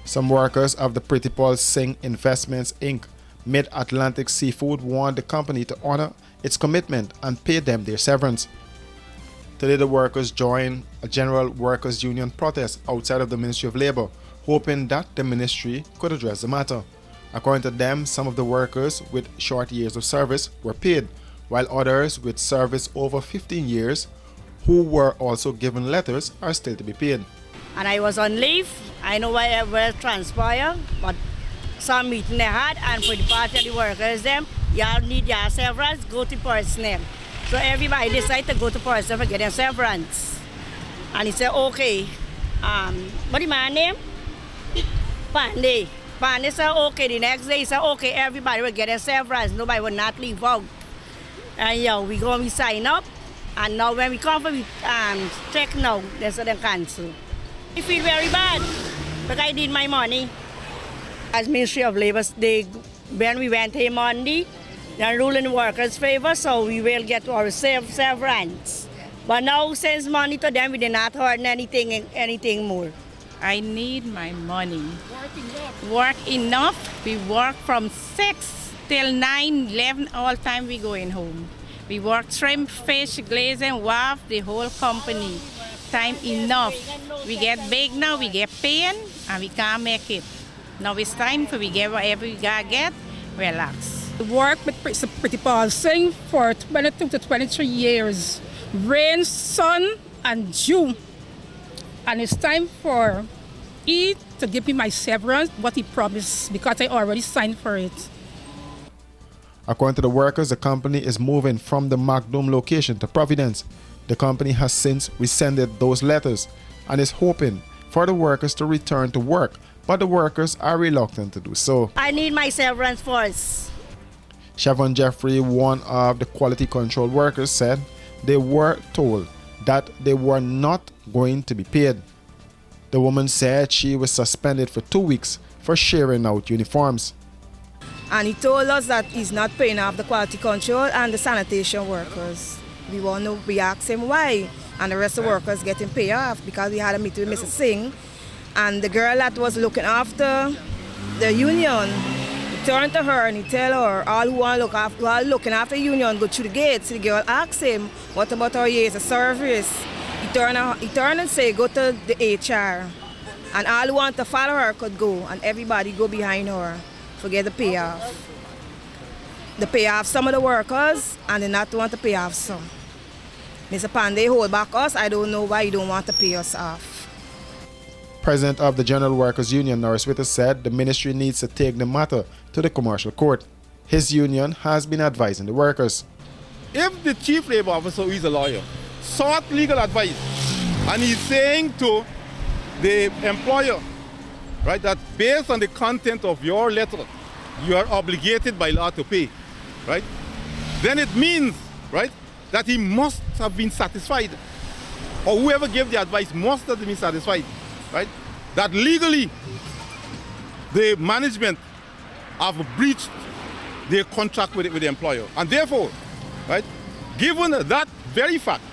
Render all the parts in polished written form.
Some workers of the Pritipaul Singh Investments Inc. Mid-Atlantic Seafood warned the company to honor its commitment and pay them their severance. Today, the workers joined a general workers' union protest outside of the Ministry of Labour, hoping that the ministry could address the matter. According to them, some of the workers with short years of service were paid, while others with service over 15 years, who were also given letters, are still to be paid. And I was on leave. I know why it will transpire, but some meeting they had, and for the part of the workers, them, y'all need your severance, go to personnel. So everybody decided to go to personnel for getting severance. And he said, okay. What the man name? Pandey. Pandey said, okay. The next day he said, okay, everybody will get a severance. Nobody will not leave out. And yeah, we go and we sign up. And now when we come for check now, they said they cancel. I feel very bad because I need my money. As Ministry of Labour, when we went here Monday, they're ruling workers' favor, so we will get our severance. But now, since money to them, we did not heard anything more. I need my money. Work enough. We work from 6 till 9, 11, all time we going home. We work shrimp, fish, glazing, WAF, the whole company. Time enough. We get big now, we get pain, and we can't make it. Now it's time for we get whatever we gotta get, relax. I work with Pritipaul Singh for 22 to 23 years. Rain, sun, and dew. And it's time for he to give me my severance, what he promised, because I already signed for it. According to the workers, the company is moving from the MacDoom location to Providence. The company has since rescinded those letters and is hoping for the workers to return to work, but the workers are reluctant to do so. I need my severance first. Chevron Jeffrey, one of the quality control workers, said they were told that they were not going to be paid. The woman said she was suspended for 2 weeks for sharing out uniforms. And he told us that he's not paying off the quality control and the sanitation workers. We asked him why, and the rest of the workers getting paid off because we had a meeting with Mrs. Singh, and the girl that was looking after the union, he turned to her and he tell her, all who want to look after, all looking after the union, go through the gates. The girl asked him, what about our years of service? He turned and say, go to the HR. And all who want to follow her could go, and everybody go behind her. Forget the payoff. The payoff some of the workers, and they not want to pay off some. Mr. Pandey hold back us. I don't know why you don't want to pay us off. President of the General Workers Union, Norris Witter, said the ministry needs to take the matter to the commercial court. His union has been advising the workers. If the chief labor officer, who is a lawyer, sought legal advice, and he's saying to the employer, right, that based on the content of your letter, you are obligated by law to pay, right? Then it means, right, that he must have been satisfied, or whoever gave the advice must have been satisfied, right? That legally the management have breached their contract with the employer, and therefore, right, given that very fact,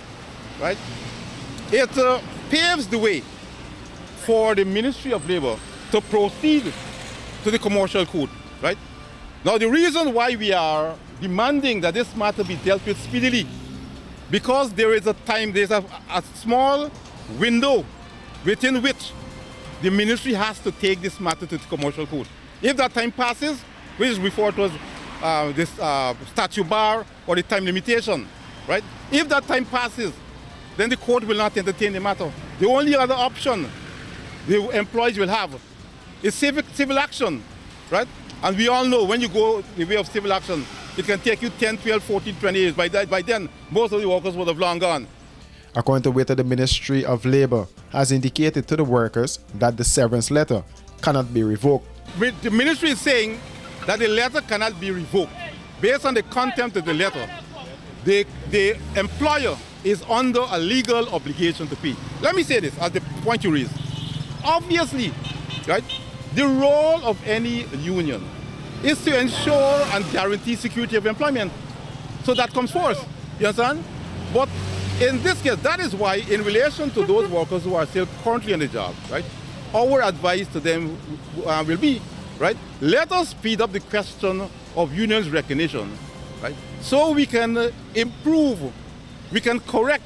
right, it paves the way for the Ministry of Labour to proceed to the commercial court, right? Now, the reason why we are demanding that this matter be dealt with speedily, because there is there's a small window within which the ministry has to take this matter to the commercial court. If that time passes, which is referred to as this statute bar or the time limitation, right? If that time passes, then the court will not entertain the matter. The only other option the employees will have is civil action, right? And we all know when you go the way of civil action, it can take you 10, 12, 14, 20 years. By then, most of the workers would have long gone. According to Witter, the Ministry of Labour has indicated to the workers that the severance letter cannot be revoked. The ministry is saying that the letter cannot be revoked. Based on the content of the letter, the employer is under a legal obligation to pay. Let me say this as the point you raised. Obviously, right, the role of any union is to ensure and guarantee security of employment. So that comes first, you understand? But in this case, that is why in relation to those workers who are still currently on the job, right, our advice to them will be, right? Let us speed up the question of unions recognition, right? So we can improve, we can correct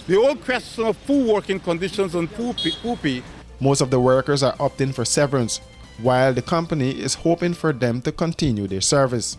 the whole question of poor working conditions and poor pay. Most of the workers are opting for severance, while the company is hoping for them to continue their service.